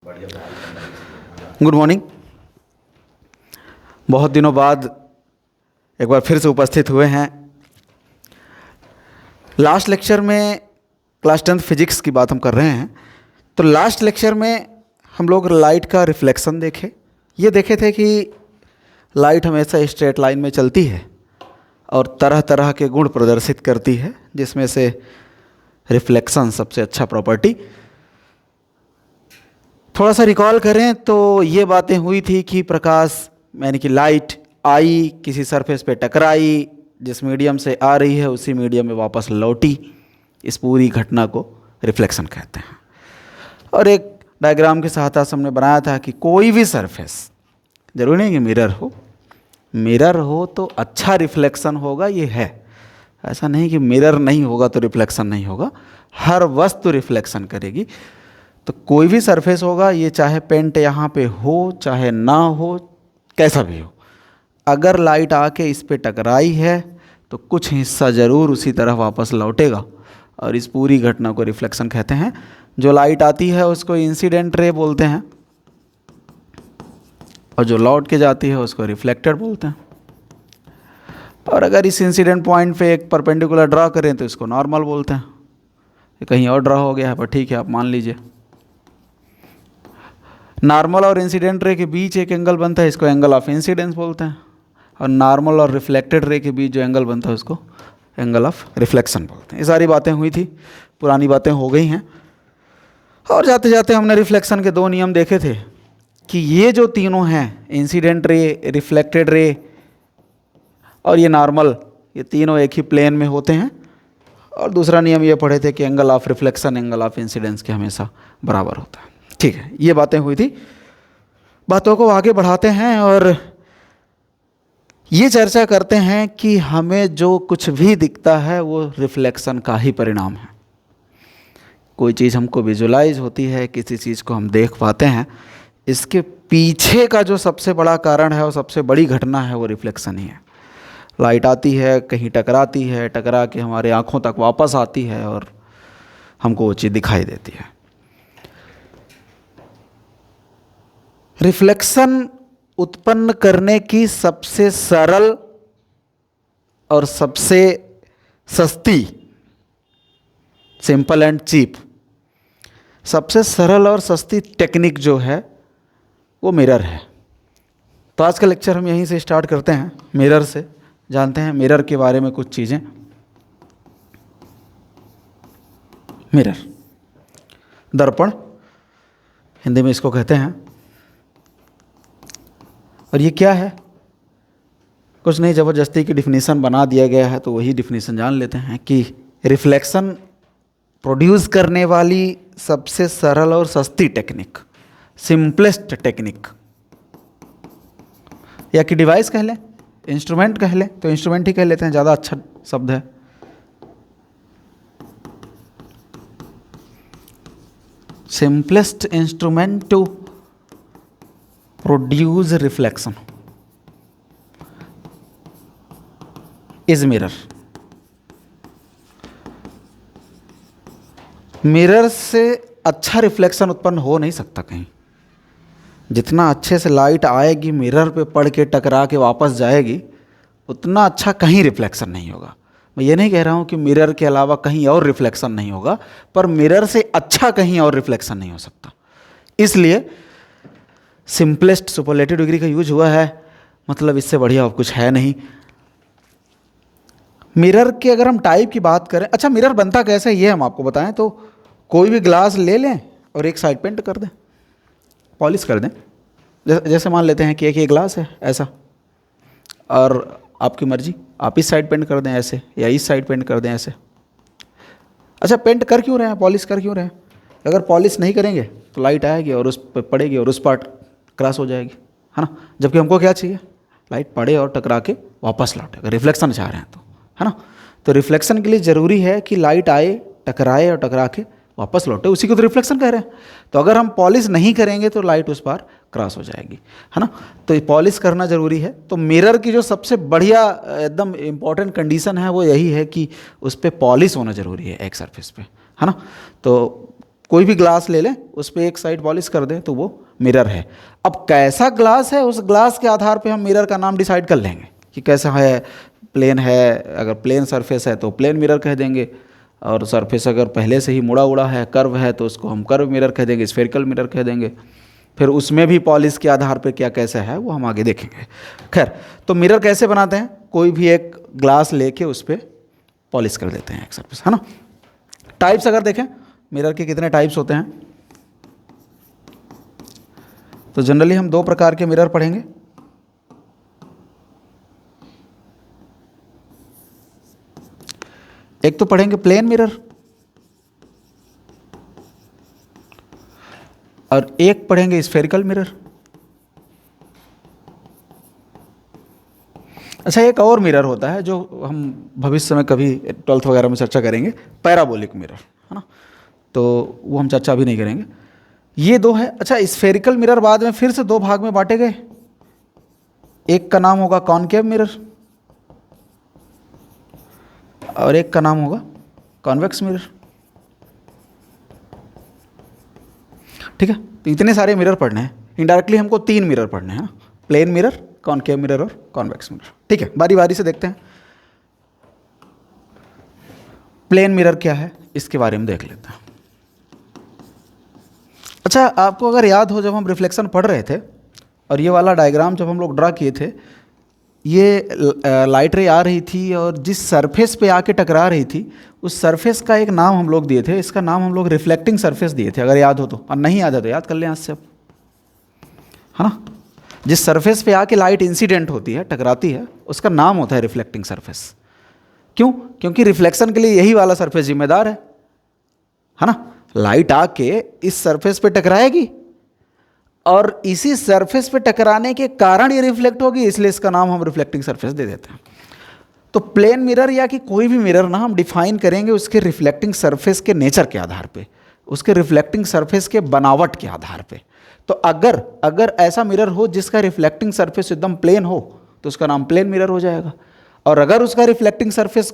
Good morning. बहुत दिनों बाद एक बार फिर से उपस्थित हुए हैं। लास्ट लेक्चर में क्लास 10th फिजिक्स की बात हम कर रहे हैं। तो लास्ट लेक्चर में हम लोग लाइट का रिफ्लेक्शन देखे। ये देखे थे कि लाइट हमेशा स्ट्रेट लाइन में चलती है और तरह तरह के गुण प्रदर्शित करती है, जिसमें से रिफ्लेक्शन सबसे अच्छा प्रॉपर्टी। थोड़ा सा रिकॉल करें तो ये बातें हुई थी कि प्रकाश यानी कि लाइट आई, किसी सरफेस पे टकराई, जिस मीडियम से आ रही है उसी मीडियम में वापस लौटी। इस पूरी घटना को रिफ्लेक्शन कहते हैं। और एक डायग्राम की सहायता से हमने बनाया था कि कोई भी सरफेस, जरूरी नहीं कि मिरर हो तो अच्छा रिफ्लेक्शन होगा, ये है। ऐसा नहीं कि मिरर नहीं होगा तो रिफ्लेक्शन नहीं होगा, हर वस्तु रिफ्लेक्शन करेगी। तो कोई भी सरफेस होगा, ये चाहे पेंट यहाँ पे हो चाहे ना हो, कैसा भी हो, अगर लाइट आके इस पे टकराई है तो कुछ हिस्सा ज़रूर उसी तरह वापस लौटेगा, और इस पूरी घटना को रिफ्लेक्शन कहते हैं। जो लाइट आती है उसको इंसिडेंट रे बोलते हैं, और जो लौट के जाती है उसको रिफ्लेक्टेड बोलते हैं। और अगर इस इंसिडेंट पॉइंट पे एक परपेंडिकुलर ड्रा करें तो इसको नॉर्मल बोलते हैं। ये कहीं और ड्रा हो गया है पर ठीक है, आप मान लीजिए। नॉर्मल और इंसिडेंट रे के बीच एक एंगल बनता है, इसको एंगल ऑफ इंसिडेंस बोलते हैं। और नॉर्मल और रिफ्लेक्टेड रे के बीच जो एंगल बनता है उसको एंगल ऑफ रिफ्लेक्शन बोलते हैं। ये सारी बातें हुई थी, पुरानी बातें हो गई हैं। और जाते जाते हमने रिफ्लेक्शन के दो नियम देखे थे कि ये जो तीनों हैं, इंसिडेंट रे, रिफ्लेक्टेड रे और ये नॉर्मल, ये तीनों एक ही प्लेन में होते हैं। और दूसरा नियम ये पढ़े थे कि angle of reflection angle of incidence के हमेशा बराबर होता है। ठीक है, ये बातें हुई थी। बातों को आगे बढ़ाते हैं और ये चर्चा करते हैं कि हमें जो कुछ भी दिखता है वो रिफ्लेक्शन का ही परिणाम है। कोई चीज़ हमको विजुलाइज होती है, किसी चीज़ को हम देख पाते हैं, इसके पीछे का जो सबसे बड़ा कारण है और सबसे बड़ी घटना है वो रिफ्लेक्शन ही है। लाइट आती है, कहीं टकराती है, टकरा के हमारे आँखों तक वापस आती है और हमको वो चीज़ दिखाई देती है। रिफ्लेक्शन उत्पन्न करने की सबसे सरल और सबसे सस्ती, सिंपल एंड चीप, सबसे सरल और सस्ती टेक्निक जो है वो मिरर है। तो आज का लेक्चर हम यहीं से स्टार्ट करते हैं, मिरर से। जानते हैं मिरर के बारे में कुछ चीज़ें। मिरर, दर्पण हिंदी में इसको कहते हैं। और ये क्या है? कुछ नहीं, ज़बरदस्ती की डिफिनीसन बना दिया गया है तो वही डिफिनीसन जान लेते हैं कि रिफ्लेक्शन प्रोड्यूस करने वाली सबसे सरल और सस्ती टेक्निक, सिंपलेस्ट टेक्निक, या कि डिवाइस कह लें, इंस्ट्रूमेंट कह लें तो इंस्ट्रूमेंट ही कह लेते हैं, ज़्यादा अच्छा शब्द है। Simplest instrument to produce reflection is mirror. Mirror से अच्छा रिफ्लेक्शन उत्पन्न हो नहीं सकता कहीं। जितना अच्छे से लाइट आएगी, मिरर पे पड़ के टकरा के वापस जाएगी, उतना अच्छा कहीं रिफ्लेक्शन नहीं होगा। मैं ये नहीं कह रहा हूँ कि मिरर के अलावा कहीं और रिफ्लेक्शन नहीं होगा, पर मिरर से अच्छा कहीं और रिफ्लेक्शन नहीं हो सकता। इसलिए सिंपलेस्ट सुपरलेटिव डिग्री का यूज हुआ है, मतलब इससे बढ़िया और कुछ है नहीं। मिरर के अगर हम टाइप की बात करें, अच्छा मिरर बनता कैसे ये हम आपको बताएं तो कोई भी ग्लास ले लें और एक साइड पेंट कर दें, पॉलिश कर दें। जैसे मान लेते हैं कि एक ये ग्लास है ऐसा, और आपकी मर्जी, आप इस साइड पेंट कर दें ऐसे, या इस साइड पेंट कर दें ऐसे। अच्छा, पेंट कर क्यों रहे हैं, पॉलिश कर क्यों रहे हैं? अगर पॉलिश नहीं करेंगे तो लाइट आएगी और उस पर पड़ेगी और उस पार्ट क्रॉस हो जाएगी, है ना। जबकि हमको क्या चाहिए, लाइट पड़े और टकरा के वापस लौटे, अगर रिफ्लेक्शन चाह रहे हैं तो, है ना। तो रिफ्लेक्शन के लिए ज़रूरी है कि लाइट आए, टकराए और टकरा के वापस लौटे, उसी को तो रिफ्लेक्शन कह रहे हैं। तो अगर हम पॉलिश नहीं करेंगे तो लाइट उस पार क्रॉस हो जाएगी, है ना। तो ये पॉलिश करना ज़रूरी है। तो मिरर की जो सबसे बढ़िया एकदम इम्पॉर्टेंट कंडीशन है वो यही है कि उस पर पॉलिश होना ज़रूरी है एक सरफेस पे, है ना। तो कोई भी ग्लास ले लें, उस पर एक साइड पॉलिश कर दें तो वो मिरर है। अब कैसा ग्लास है, उस ग्लास के आधार पे हम मिरर का नाम डिसाइड कर लेंगे कि कैसा है। प्लेन है, अगर प्लेन सरफेस है तो प्लेन मिरर कह देंगे, और सरफेस अगर पहले से ही मुड़ा उड़ा है, कर्व है, तो उसको हम कर्व मिरर कह देंगे, स्फेरिकल मिरर कह देंगे। फिर उसमें भी पॉलिश के आधार पे क्या कैसा है वो हम आगे देखेंगे। खैर, तो मिरर कैसे बनाते हैं, कोई भी एक ग्लास लेके उस पर पॉलिश कर देते हैं एक सरफेस, है ना। टाइप्स अगर देखें मिरर के कितने टाइप्स होते हैं, तो जनरली हम दो प्रकार के मिरर पढ़ेंगे। एक तो पढ़ेंगे प्लेन मिरर, और एक पढ़ेंगे स्फेरिकल मिरर। अच्छा, एक और मिरर होता है जो हम भविष्य में कभी 12th वगैरह में चर्चा करेंगे, पैराबोलिक मिरर, है ना, तो वो हम चर्चा भी नहीं करेंगे। ये दो है। अच्छा, स्फेरिकल मिरर बाद में फिर से दो भाग में बांटे गए। एक का नाम होगा कॉनकेव मिरर और एक का नाम होगा कॉन्वेक्स मिरर। ठीक है, तो इतने सारे मिरर पढ़ने हैं। इनडायरेक्टली हमको 3 मिरर पढ़ने हैं, प्लेन मिरर, कॉनकेव मिरर और कॉन्वेक्स मिरर। ठीक है, बारी बारी से देखते हैं। प्लेन मिरर क्या है इसके बारे में देख लेते हैं। अच्छा, आपको अगर याद हो, जब हम रिफ्लेक्शन पढ़ रहे थे और ये वाला डायग्राम जब हम लोग ड्रा किए थे, ये लाइट रे आ रही थी और जिस सरफेस पे आके टकरा रही थी उस सरफेस का एक नाम हम लोग दिए थे। इसका नाम हम लोग रिफ्लेक्टिंग सरफेस दिए थे, अगर याद हो तो। और नहीं याद है तो याद कर लें आज से अब, है ना। जिस सरफेस पे आके लाइट इंसिडेंट होती है, टकराती है, उसका नाम होता है रिफ्लेक्टिंग सरफेस। क्यों? क्योंकि रिफ्लेक्शन के लिए यही वाला सरफेस जिम्मेदार है ना। लाइट आके इस सरफेस पे टकराएगी और इसी सरफेस पे टकराने के कारण ये रिफ्लेक्ट होगी, इसलिए इसका नाम हम रिफ्लेक्टिंग सरफेस दे देते हैं। तो प्लेन मिरर या कि कोई भी मिरर ना हम डिफाइन करेंगे उसके रिफ्लेक्टिंग सरफेस के नेचर के आधार पे, उसके रिफ्लेक्टिंग सरफेस के बनावट के आधार पे। तो अगर ऐसा मिरर हो जिसका रिफ्लेक्टिंग सरफेस एकदम प्लेन हो तो उसका नाम प्लेन मिरर हो जाएगा, और अगर उसका रिफ्लेक्टिंग सरफेस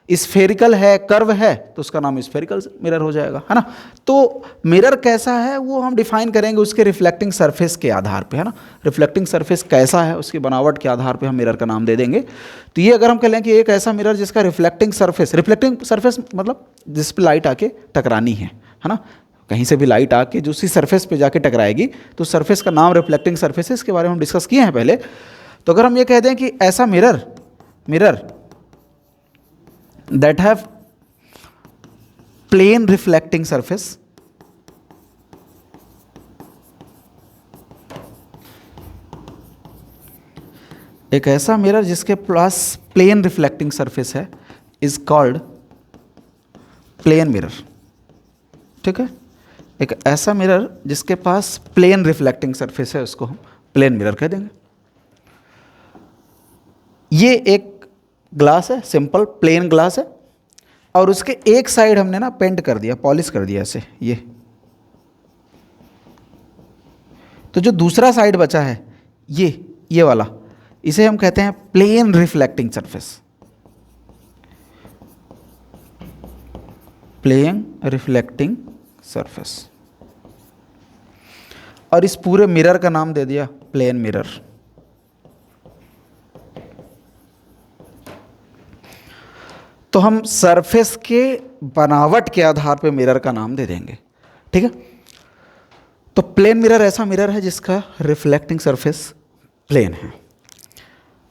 स्फेरिकल है, कर्व है, तो उसका नाम स्फेरिकल मिरर हो जाएगा, है ना। तो मिरर कैसा है वो हम डिफाइन करेंगे उसके रिफ्लेक्टिंग सरफेस के आधार पे, है ना। रिफ्लेक्टिंग सरफेस कैसा है उसकी बनावट के आधार पे हम मिरर का नाम दे देंगे। तो ये अगर हम कह लें कि एक ऐसा मिरर जिसका रिफ्लेक्टिंग सरफेस मतलब जिस पे लाइट आके टकरानी है ना, कहीं से भी लाइट आके जो उसी सरफेस पे जाके टकराएगी तो सरफेस का नाम रिफ्लेक्टिंग सरफेस है। इसके बारे में हम डिस्कस किए हैं पहले। तो अगर हम ये कह दें कि ऐसा mirror that have plane reflecting surface, एक ऐसा मिरर जिसके पास प्लेन रिफ्लेक्टिंग सरफेस है इज कॉल्ड प्लेन मिरर। ठीक है, एक ऐसा मिरर जिसके पास प्लेन रिफ्लेक्टिंग सरफेस है उसको हम प्लेन मिरर कह देंगे। ये एक ग्लास है, सिंपल प्लेन ग्लास है, और उसके एक साइड हमने ना पेंट कर दिया, पॉलिश कर दिया ऐसे ये। तो जो दूसरा साइड बचा है ये वाला, इसे हम कहते हैं plane reflecting surface. Plane reflecting surface, और इस पूरे मिरर का नाम दे दिया प्लेन मिरर। तो हम सरफेस के बनावट के आधार पे मिरर का नाम दे देंगे। ठीक है, तो प्लेन मिरर ऐसा मिरर है जिसका रिफ्लेक्टिंग सरफेस प्लेन है।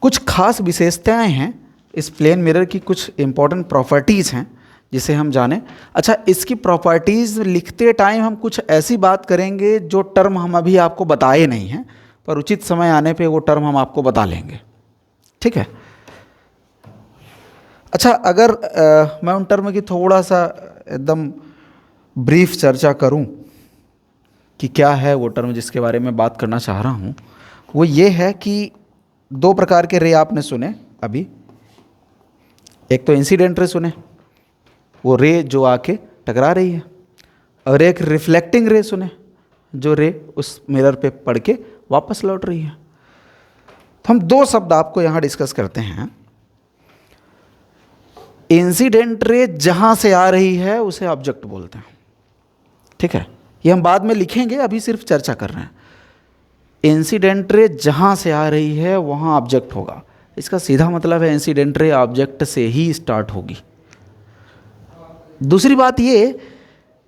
कुछ खास विशेषताएं हैं इस प्लेन मिरर की, कुछ इंपॉर्टेंट प्रॉपर्टीज़ हैं जिसे हम जानें। अच्छा, इसकी प्रॉपर्टीज़ लिखते टाइम हम कुछ ऐसी बात करेंगे जो टर्म हम अभी आपको बताए नहीं हैं, पर उचित समय आने पे वो टर्म हम आपको बता लेंगे। ठीक है। अच्छा, अगर मैं उन टर्म की थोड़ा सा एकदम ब्रीफ चर्चा करूं कि क्या है वो टर्म जिसके बारे में बात करना चाह रहा हूं, वो ये है कि 2 प्रकार के रे आपने सुने अभी। एक तो इंसिडेंट रे सुने, वो रे जो आके टकरा रही है, और एक रिफ्लेक्टिंग रे सुने, जो रे उस मिरर पे पड़ के वापस लौट रही है। तो हम 2 शब्द आपको यहाँ डिस्कस करते हैं। इंसिडेंट रे जहाँ से आ रही है उसे ऑब्जेक्ट बोलते हैं, ठीक है, ये हम बाद में लिखेंगे, अभी सिर्फ चर्चा कर रहे हैं। इंसिडेंट रे जहाँ से आ रही है वहाँ ऑब्जेक्ट होगा, इसका सीधा मतलब है इंसिडेंट रे ऑब्जेक्ट से ही स्टार्ट होगी। दूसरी बात ये,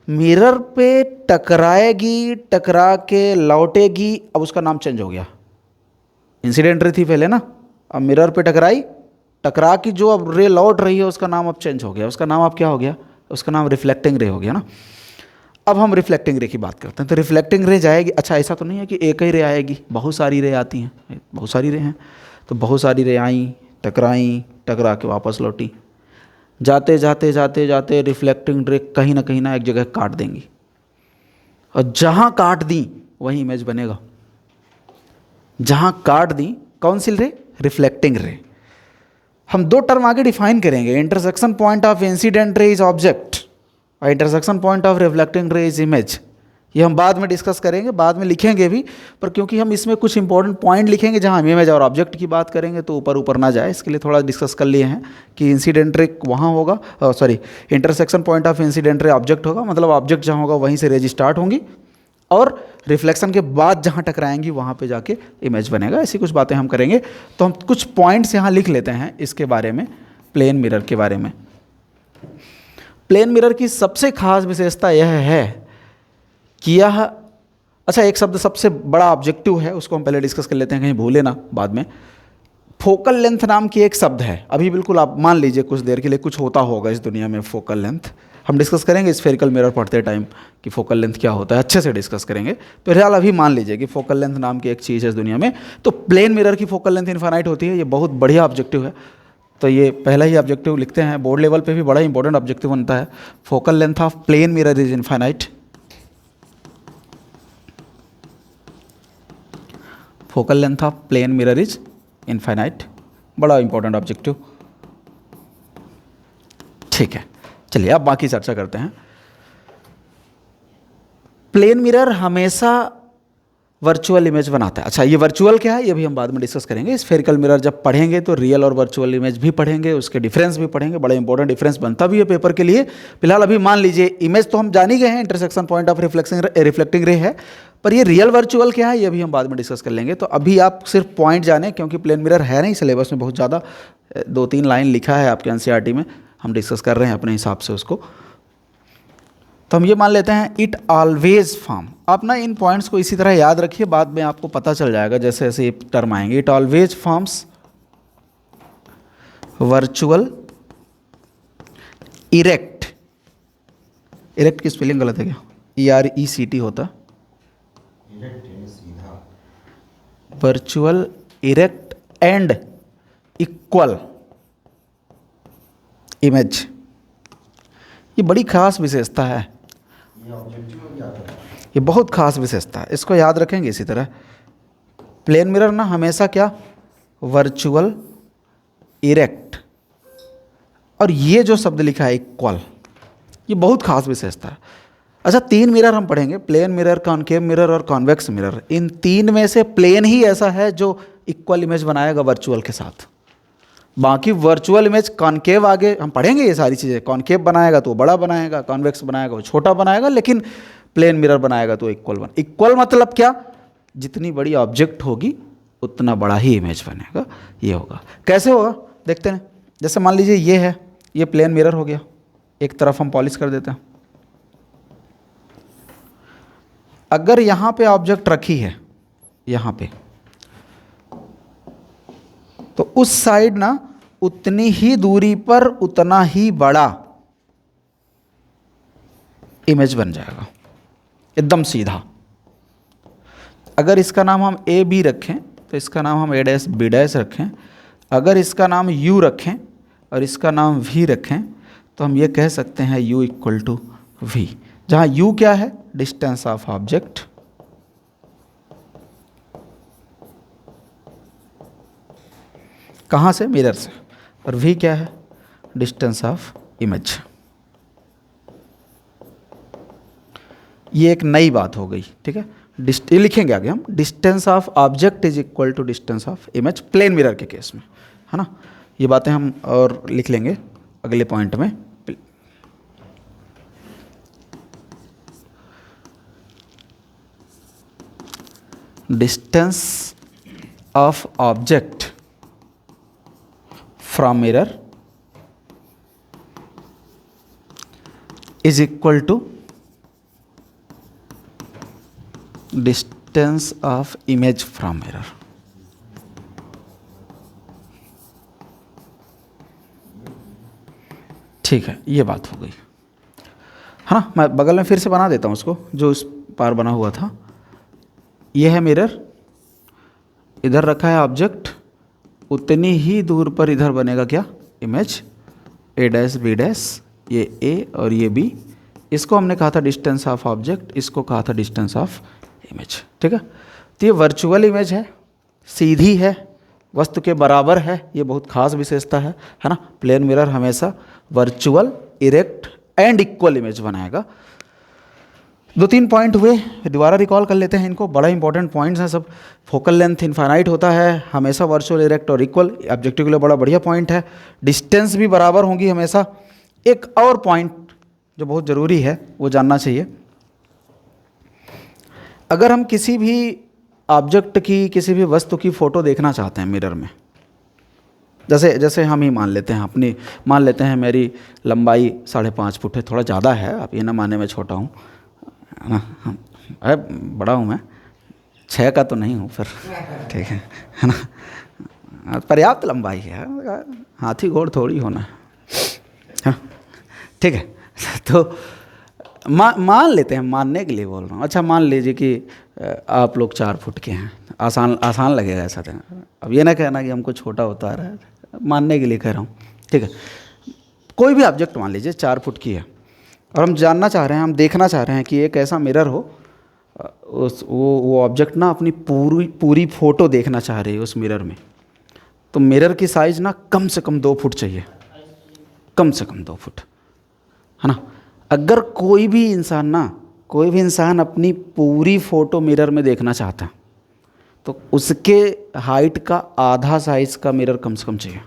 मिरर पे टकराएगी, टकरा के लौटेगी, अब उसका नाम चेंज हो गया। इंसिडेंट रे थी पहले ना, अब मिरर पे टकराई, टकरा की जो अब रे लौट रही है उसका नाम अब चेंज हो गया। उसका नाम अब क्या हो गया? उसका नाम रिफ्लेक्टिंग रे हो गया ना। अब हम रिफ्लेक्टिंग रे की बात करते हैं। तो रिफ्लेक्टिंग रे जाएगी, अच्छा ऐसा तो नहीं है कि एक ही रे आएगी, बहुत सारी रे आती हैं, बहुत सारी रे हैं। तो बहुत सारी रे आई, टकरा के वापस लौटी, जाते जाते जाते जाते रिफ्लेक्टिंग रे कहीं ना एक जगह काट देंगी, और जहाँ काट दी वही इमेज बनेगा। जहाँ काट दी, कौन सी रे? रिफ्लेक्टिंग रे। हम दो टर्म आगे डिफाइन करेंगे, intersection point of incident ray is object और इंटरसेक्शन पॉइंट ऑफ रिफ्लेक्टिंग रे इज इमेज। ये हम बाद में डिस्कस करेंगे, बाद में लिखेंगे भी, पर क्योंकि हम इसमें कुछ इंपॉर्टेंट पॉइंट लिखेंगे जहाँ हम इमेज और ऑब्जेक्ट की बात करेंगे तो ऊपर ऊपर ना जाए, इसके लिए थोड़ा डिस्कस कर लिए हैं कि इंसिडेंट रे वहाँ होगा, sorry intersection point of incident ray object होगा, मतलब ऑब्जेक्ट जहाँ होगा वहीं से रेज स्टार्ट होंगी, और रिफ्लेक्शन के बाद जहाँ टकराएंगी वहाँ पे जाके इमेज बनेगा। ऐसी कुछ बातें हम करेंगे। तो हम कुछ पॉइंट्स यहाँ लिख लेते हैं इसके बारे में, प्लेन मिरर के बारे में। प्लेन मिरर की सबसे खास विशेषता यह है कि यह, अच्छा एक शब्द सबसे बड़ा ऑब्जेक्टिव है, उसको हम पहले डिस्कस कर लेते हैं, कहीं भूले ना बाद में। फोकल लेंथ नाम की एक शब्द है, अभी बिल्कुल आप मान लीजिए कुछ देर के लिए कुछ होता होगा इस दुनिया में फोकल लेंथ, हम डिस्कस करेंगे स्फेरिकल मिरर पढ़ते टाइम कि फोकल लेंथ क्या होता है, अच्छे से डिस्कस करेंगे। तो फिलहाल अभी मान लीजिए कि फोकल लेंथ नाम की एक चीज़ है इस दुनिया में, तो प्लेन मिरर की फोकल लेंथ इनफाइनाइट होती है। ये बहुत बढ़िया ऑब्जेक्टिव है, तो ये पहला ही ऑब्जेक्टिव लिखते हैं, बोर्ड लेवल पे भी बड़ा इंपॉर्टेंट ऑब्जेक्टिव बनता है। Focal length of plane mirror is infinite. Focal length of plane mirror is infinite, बड़ा इंपॉर्टेंट ऑब्जेक्टिव। ठीक है, चलिए अब बाकी चर्चा करते हैं। प्लेन मिरर हमेशा वर्चुअल इमेज बनाता है। अच्छा ये वर्चुअल क्या है ये भी हम बाद में डिस्कस करेंगे। स्फेरिकल मिरर जब पढ़ेंगे तो रियल और वर्चुअल इमेज भी पढ़ेंगे, उसके डिफरेंस भी पढ़ेंगे, बड़ा इंपॉर्टेंट डिफरेंस बनता भी है पेपर के लिए। फिलहाल अभी मान लीजिए इमेज तो हम जान ही गए हैं, इंटरसेक्शन पॉइंट ऑफ रिफ्लेक्टिंग रे है, पर ये रियल वर्चुअल क्या है ये भी हम बाद में डिस्कस कर लेंगे। तो अभी आप सिर्फ पॉइंट जाने, क्योंकि प्लेन मिरर है नहीं सिलेबस में बहुत ज़्यादा, 2-3 लाइन लिखा है आपके एनसीईआरटी में, हम डिस्कस कर रहे हैं अपने हिसाब से उसको। तो हम ये मान लेते हैं इट ऑलवेज फॉर्म। आप ना इन पॉइंट्स को इसी तरह याद रखिए, बाद में आपको पता चल जाएगा जैसे जैसे ये टर्म आएंगे। It always forms virtual erect, erect की स्पेलिंग गलत है क्या? ERECT होता, virtual erect and equal image. ये बड़ी खास विशेषता है, ये बहुत खास विशेषता है, इसको याद रखेंगे इसी तरह। प्लेन मिरर ना हमेशा क्या, वर्चुअल इरेक्ट, और ये जो शब्द लिखा है इक्वल, ये बहुत खास विशेषता है। अच्छा 3 मिरर हम पढ़ेंगे, प्लेन मिरर, कॉनकेव मिरर और कॉन्वेक्स मिरर। इन 3 में से प्लेन ही ऐसा है जो इक्वल इमेज बनाएगा वर्चुअल के साथ। बाकी वर्चुअल इमेज कॉनकेव आगे हम पढ़ेंगे ये सारी चीज़ें, कॉनकेव बनाएगा तो वो बड़ा बनाएगा, कॉन्वेक्स बनाएगा वो छोटा बनाएगा, लेकिन प्लेन मिरर बनाएगा तो इक्वल इक्वल मतलब क्या, जितनी बड़ी ऑब्जेक्ट होगी उतना बड़ा ही इमेज बनेगा। ये होगा, कैसे होगा देखते हैं। जैसे मान लीजिए ये है, ये प्लेन मिरर हो गया, एक तरफ हम पॉलिश कर देते हैं। अगर यहाँ पे ऑब्जेक्ट रखी है, यहाँ पे, तो उस साइड ना उतनी ही दूरी पर उतना ही बड़ा इमेज बन जाएगा, एकदम सीधा। अगर इसका नाम हम AB रखें तो इसका नाम हम A', B' रखें। अगर इसका नाम U रखें और इसका नाम V रखें तो हम ये कह सकते हैं U = V, जहाँ U क्या है, डिस्टेंस ऑफ ऑब्जेक्ट, कहाँ से, मिरर से, और V क्या है, डिस्टेंस ऑफ इमेज। ये एक नई बात हो गई, ठीक है। ये लिखेंगे आगे हम, distance of object is equal to distance of image, plane mirror के केस में, है ना। ये बातें हम और लिख लेंगे अगले पॉइंट में। Distance of object from mirror is equal to distance of image from mirror. ठीक है, ये बात हो गई है ना। मैं बगल में फिर से बना देता हूँ उसको, जो इस पार बना हुआ था। ये है मिरर, इधर रखा है ऑब्जेक्ट, उतनी ही दूर पर इधर बनेगा क्या, इमेज, ए डैश बी डैश, ये ए और ये बी। इसको हमने कहा था डिस्टेंस ऑफ ऑब्जेक्ट, इसको कहा था डिस्टेंस ऑफ इमेज। ठीक है, तो ये वर्चुअल इमेज है, सीधी है, वस्तु के बराबर है, ये बहुत खास विशेषता है ना। प्लेन मिरर हमेशा virtual, erect and equal image बनाएगा। 2-3 पॉइंट हुए, दोबारा रिकॉल कर लेते हैं इनको, बड़ा इंपॉर्टेंट पॉइंट्स हैं सब। फोकल लेंथ इनफाइनाइट होता है हमेशा, वर्चुअल, इरेक्ट और इक्वल, ऑब्जेक्टिव के लिए बड़ा बढ़िया पॉइंट है। डिस्टेंस भी बराबर होंगी हमेशा। एक और पॉइंट जो बहुत ज़रूरी है वो जानना चाहिए, अगर हम किसी भी ऑब्जेक्ट की, किसी भी वस्तु की फ़ोटो देखना चाहते हैं मिरर में, जैसे हम ही मान लेते हैं मान लेते हैं मेरी लंबाई 5.5 फुट है, थोड़ा ज़्यादा है, आप ये ना माने मैं छोटा हूँ, है ना, अरे बड़ा हूँ मैं, 6 का तो नहीं हूँ फिर, ठीक है ना, पर्याप्त लंबाई है, हाथी घोड़ थोड़ी होना है, हाँ ठीक है। तो मान लेते हैं, मानने के लिए बोल रहा हूँ। अच्छा मान लीजिए कि आप लोग 4 फुट के हैं, आसान लगेगा ऐसा तो। अब ये ना कहना कि हमको छोटा होता रहा है, मानने के लिए कह रहा हूँ, ठीक है। कोई भी ऑब्जेक्ट मान लीजिए 4 फुट की है, और हम जानना चाह रहे हैं, हम देखना चाह रहे हैं कि एक ऐसा मिरर हो, वो ऑब्जेक्ट ना अपनी पूरी फ़ोटो देखना चाह रही है उस मिरर में, तो मिरर की साइज़ ना कम से कम 2 फुट चाहिए, कम से कम 2 फुट, है ना। अगर कोई भी इंसान अपनी पूरी फ़ोटो मिरर में देखना चाहता है, तो उसके हाइट का आधा साइज़ का मिरर कम से कम चाहिए।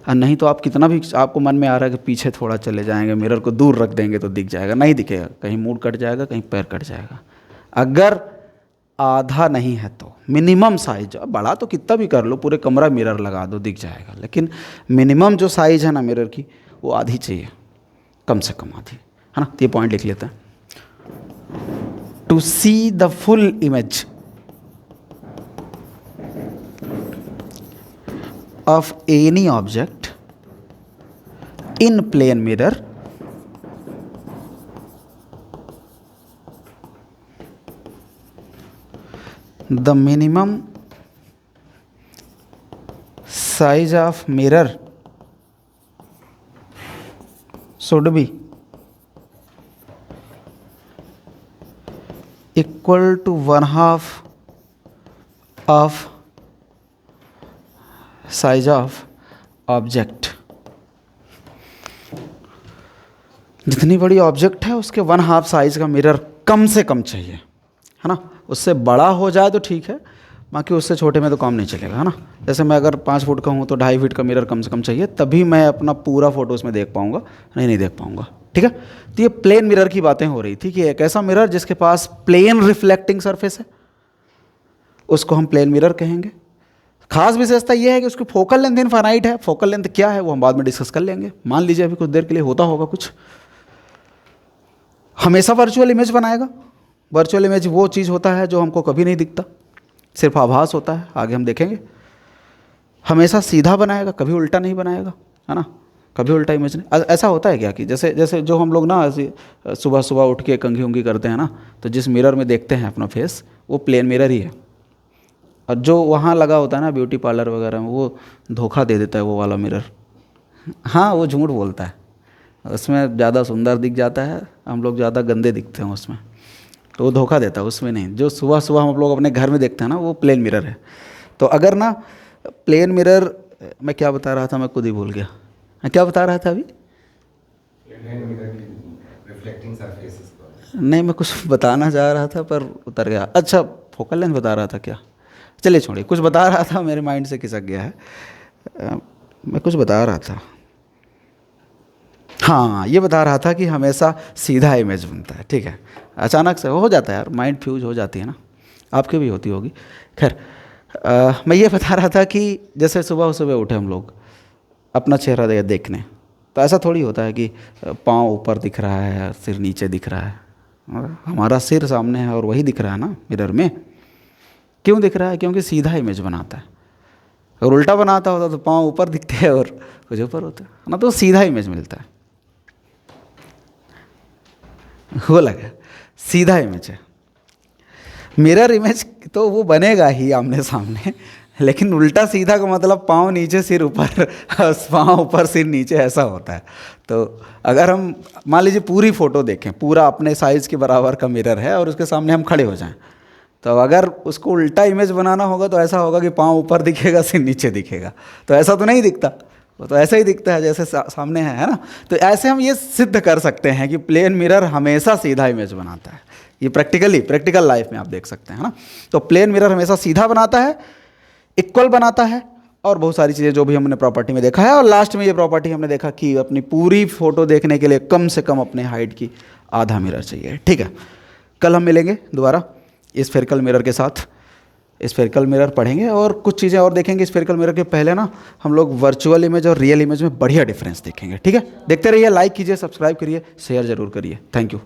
और नहीं तो आप कितना भी आपको मन में आ रहा है कि पीछे थोड़ा चले जाएंगे, मिरर को दूर रख देंगे तो दिख जाएगा, नहीं दिखेगा, कहीं मूड कट जाएगा, कहीं पैर कट जाएगा। अगर आधा नहीं है तो मिनिमम साइज, बड़ा तो कितना भी कर लो, पूरे कमरा मिरर लगा दो दिख जाएगा, लेकिन मिनिमम जो साइज़ है ना मिरर की, वो आधी चाहिए, कम से कम आधी, है ना। तो ये पॉइंट लिख लेते हैं। To see the full image of any object in plane mirror, the minimum size of mirror should be equal to 1/2 of size of object. जितनी बड़ी ऑब्जेक्ट है उसके 1/2 साइज का मिरर कम से कम चाहिए, है ना। उससे बड़ा हो जाए तो ठीक है, बाकी उससे छोटे में तो काम नहीं चलेगा, है ना। जैसे मैं अगर 5 फुट का हूँ तो 2.5 फीट का मिरर कम से कम चाहिए, तभी मैं अपना पूरा फोटो उसमें देख पाऊँगा, नहीं देख पाऊँगा, ठीक है। तो ये प्लेन मिरर की बातें हो रही थी कि एक ऐसा मिरर जिसके पास प्लेन रिफ्लेक्टिंग सरफेस है, उसको हम प्लेन मिरर कहेंगे। खास विशेषता यह है कि उसकी फोकल लेंथ इनफाइनाइट है। फोकल लेंथ क्या है वो हम बाद में डिस्कस कर लेंगे। मान लीजिए अभी कुछ देर के लिए होता होगा कुछ, हमेशा वर्चुअल इमेज बनाएगा। वर्चुअल इमेज वो चीज़ होता है जो हमको कभी नहीं दिखता, सिर्फ आभास होता है, आगे हम देखेंगे। हमेशा सीधा बनाएगा, कभी उल्टा नहीं बनाएगा, है ना, कभी उल्टा इमेज नहीं। ऐसा होता है क्या कि जैसे जो हम लोग ना ऐसे सुबह सुबह उठ के कंघी उंघी करते हैं ना, तो जिस मिरर में देखते हैं अपना फेस, वो प्लेन मिरर ही है। और जो वहाँ लगा होता है ना ब्यूटी पार्लर वगैरह में, वो धोखा दे देता है वो वाला मिरर। हाँ, वो झूठ बोलता है, उसमें ज़्यादा सुंदर दिख जाता है, हम लोग ज़्यादा गंदे दिखते हैं उसमें, तो वो धोखा देता है, उसमें नहीं। जो सुबह सुबह हम लोग अपने घर में देखते हैं ना, वो प्लेन मिरर है। तो अगर ना प्लेन मिरर, मैं क्या बता रहा था, मैं खुद ही भूल गया, मैं क्या बता रहा था अभी। नहीं, मैं कुछ बताना चाह रहा था पर उतर गया। अच्छा, फोकल लेंथ बता रहा था क्या, चलिए छोड़िए, कुछ बता रहा था, मेरे माइंड से खिसक गया है। मैं कुछ बता रहा था, हाँ, ये बता रहा था कि हमेशा सीधा इमेज बनता है, ठीक है। अचानक से हो जाता है यार, माइंड फ्यूज हो जाती है ना, आपके भी होती होगी। खैर मैं ये बता रहा था कि जैसे सुबह सुबह उठे हम लोग अपना चेहरा देखने, तो ऐसा थोड़ी होता है कि पाँव ऊपर दिख रहा है, सिर नीचे दिख रहा है। और हमारा सिर सामने है और वही दिख रहा है ना मिरर में। क्यों दिख रहा है? क्योंकि सीधा इमेज बनाता है। अगर उल्टा बनाता होता तो पाँव ऊपर दिखते हैं और कुछ ऊपर होता है ना, तो सीधा इमेज मिलता है। वो लगा सीधा इमेज है। मिरर इमेज तो वो बनेगा ही आमने सामने, लेकिन उल्टा सीधा का मतलब पाँव नीचे सिर ऊपर, पाँव ऊपर सिर नीचे, ऐसा होता है। तो अगर हम मान लीजिए पूरी फ़ोटो देखें, पूरा अपने साइज़ के बराबर का मिरर है और उसके सामने हम खड़े हो जाएं, तो अगर उसको उल्टा इमेज बनाना होगा तो ऐसा होगा कि पाँव ऊपर दिखेगा, सिर नीचे दिखेगा। तो ऐसा तो नहीं दिखता, वो तो ऐसा ही दिखता है जैसे सामने है ना। तो ऐसे हम ये सिद्ध कर सकते हैं कि प्लेन मिरर हमेशा सीधा इमेज बनाता है। ये प्रैक्टिकल लाइफ में आप देख सकते हैं ना। तो प्लेन मिरर हमेशा सीधा बनाता है, इक्वल बनाता है, और बहुत सारी चीज़ें जो भी हमने प्रॉपर्टी में देखा है। और लास्ट में ये प्रॉपर्टी हमने देखा कि अपनी पूरी फोटो देखने के लिए कम से कम अपने हाइट की आधा मिरर चाहिए। ठीक है, कल हम मिलेंगे दोबारा स्फेरिकल मिरर के साथ। स्फेरिकल मिरर पढ़ेंगे और कुछ चीज़ें और देखेंगे। स्फेरिकल मिरर के पहले ना हम लोग वर्चुअल इमेज और रियल इमेज में बढ़िया डिफरेंस देखेंगे। ठीक है, देखते रहिए, लाइक कीजिए, सब्सक्राइब करिए, शेयर जरूर करिए। Thank you.